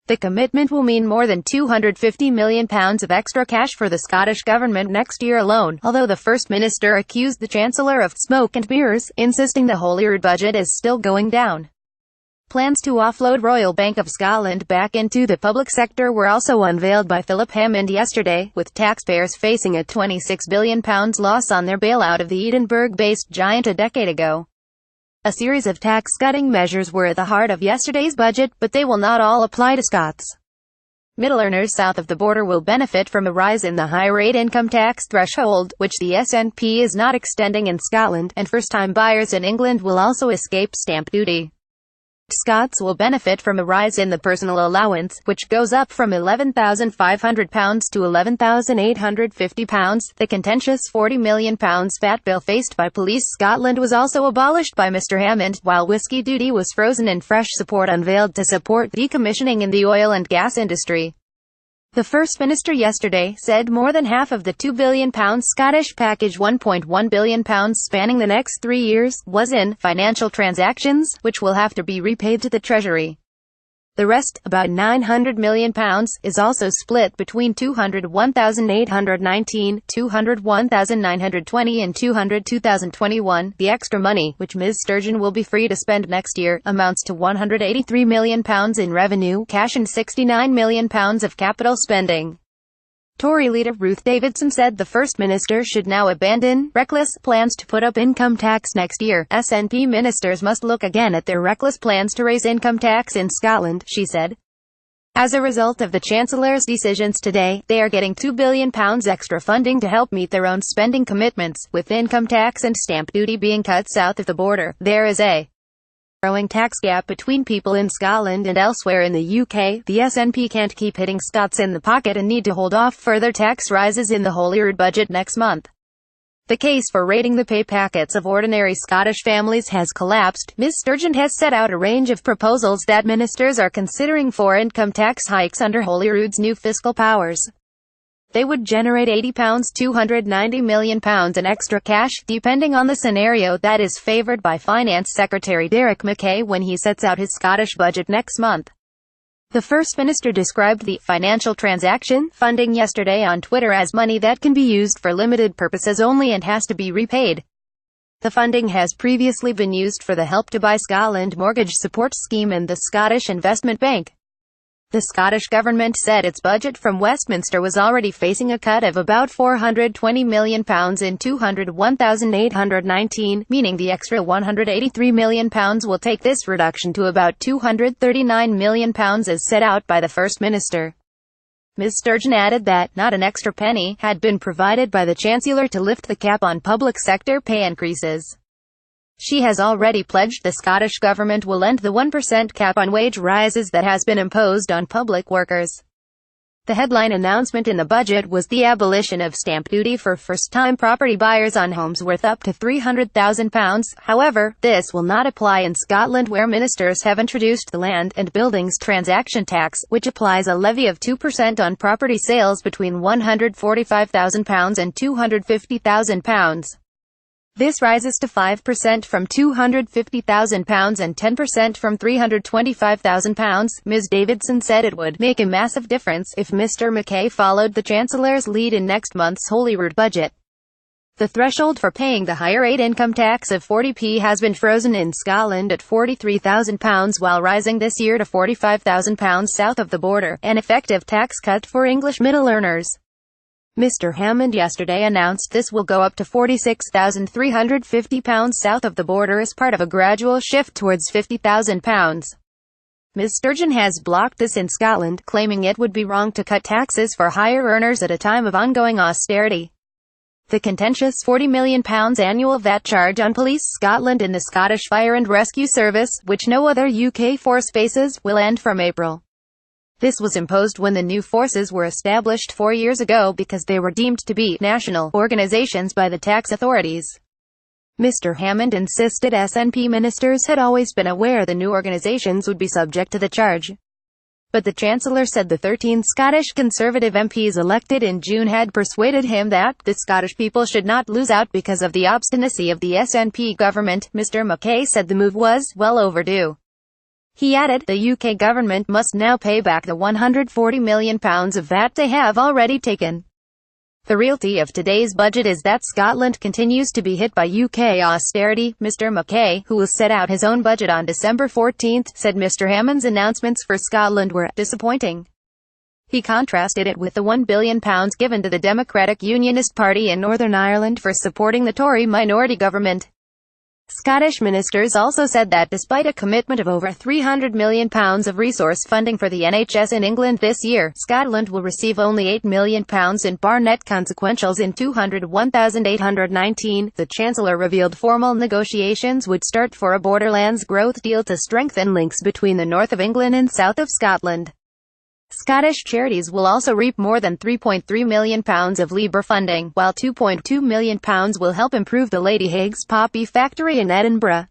The commitment will mean more than £250 million of extra cash for the Scottish Government next year alone, although the First Minister accused the Chancellor of smoke and mirrors, insisting the Holyrood budget is still going down. Plans to offload Royal Bank of Scotland back into the public sector were also unveiled by Philip Hammond yesterday, with taxpayers facing a £26 billion loss on their bailout of the Edinburgh-based giant a decade ago. A series of tax-cutting measures were at the heart of yesterday's budget, but they will not all apply to Scots. Middle earners south of the border will benefit from a rise in the high-rate income tax threshold, which the SNP is not extending in Scotland, and first-time buyers in England will also escape stamp duty. Scots will benefit from a rise in the personal allowance, which goes up from £11,500 to £11,850. The contentious £40 million VAT bill faced by Police Scotland was also abolished by Mr Hammond, while whisky duty was frozen and fresh support unveiled to support decommissioning in the oil and gas industry. The First Minister yesterday said more than half of the £2 billion Scottish package, £1.1 billion spanning the next 3 years, was in financial transactions, which will have to be repaid to the Treasury. The rest, about £900 million, is also split between £201,819, £201,920 and £202,021. The extra money, which Ms Sturgeon will be free to spend next year, amounts to £183 million in revenue, cash and £69 million of capital spending. Tory leader Ruth Davidson said the First Minister should now abandon reckless plans to put up income tax next year. SNP ministers must look again at their reckless plans to raise income tax in Scotland, she said. As a result of the Chancellor's decisions today, they are getting £2 billion extra funding to help meet their own spending commitments. With income tax and stamp duty being cut south of the border, there is a growing tax gap between people in Scotland and elsewhere in the UK. The SNP can't keep hitting Scots in the pocket and need to hold off further tax rises in the Holyrood budget next month. The case for raiding the pay packets of ordinary Scottish families has collapsed. Ms Sturgeon has set out a range of proposals that ministers are considering for income tax hikes under Holyrood's new fiscal powers. They would generate £80, £290 million in extra cash, depending on the scenario that is favoured by Finance Secretary Derek Mackay when he sets out his Scottish budget next month. The First Minister described the financial transaction funding yesterday on Twitter as money that can be used for limited purposes only and has to be repaid. The funding has previously been used for the Help to Buy Scotland mortgage support scheme and the Scottish Investment Bank. The Scottish Government said its budget from Westminster was already facing a cut of about £420 million in £201,819, meaning the extra £183 million will take this reduction to about £239 million as set out by the First Minister. Ms Sturgeon added that not an extra penny had been provided by the Chancellor to lift the cap on public sector pay increases. She has already pledged the Scottish Government will end the 1% cap on wage rises that has been imposed on public workers. The headline announcement in the budget was the abolition of stamp duty for first-time property buyers on homes worth up to £300,000. However, this will not apply in Scotland, where ministers have introduced the Land and Buildings Transaction Tax, which applies a levy of 2% on property sales between £145,000 and £250,000. This rises to 5% from £250,000 and 10% from £325,000. Ms Davidson said it would make a massive difference if Mr Mackay followed the Chancellor's lead in next month's Holyrood budget. The threshold for paying the higher rate income tax of 40p has been frozen in Scotland at £43,000 while rising this year to £45,000 south of the border, an effective tax cut for English middle earners. Mr Hammond yesterday announced this will go up to £46,350 south of the border as part of a gradual shift towards £50,000. Ms Sturgeon has blocked this in Scotland, claiming it would be wrong to cut taxes for higher earners at a time of ongoing austerity. The contentious £40 million annual VAT charge on Police Scotland and the Scottish Fire and Rescue Service, which no other UK force faces, will end from April. This was imposed when the new forces were established 4 years ago because they were deemed to be national organisations by the tax authorities. Mr Hammond insisted SNP ministers had always been aware the new organisations would be subject to the charge. But the Chancellor said the 13 Scottish Conservative MPs elected in June had persuaded him that the Scottish people should not lose out because of the obstinacy of the SNP government. Mr Mackay said the move was well overdue. He added, the UK government must now pay back the £140 million of VAT they have already taken. The reality of today's budget is that Scotland continues to be hit by UK austerity. Mr Mackay, who will set out his own budget on December 14, said Mr Hammond's announcements for Scotland were disappointing. He contrasted it with the £1 billion given to the Democratic Unionist Party in Northern Ireland for supporting the Tory minority government. Scottish ministers also said that despite a commitment of over £300 million of resource funding for the NHS in England this year, Scotland will receive only £8 million in bar net consequentials in 201,819. The Chancellor revealed formal negotiations would start for a Borderlands growth deal to strengthen links between the north of England and south of Scotland. Scottish charities will also reap more than £3.3 million of Labour funding, while £2.2 million will help improve the Lady Higgs poppy factory in Edinburgh.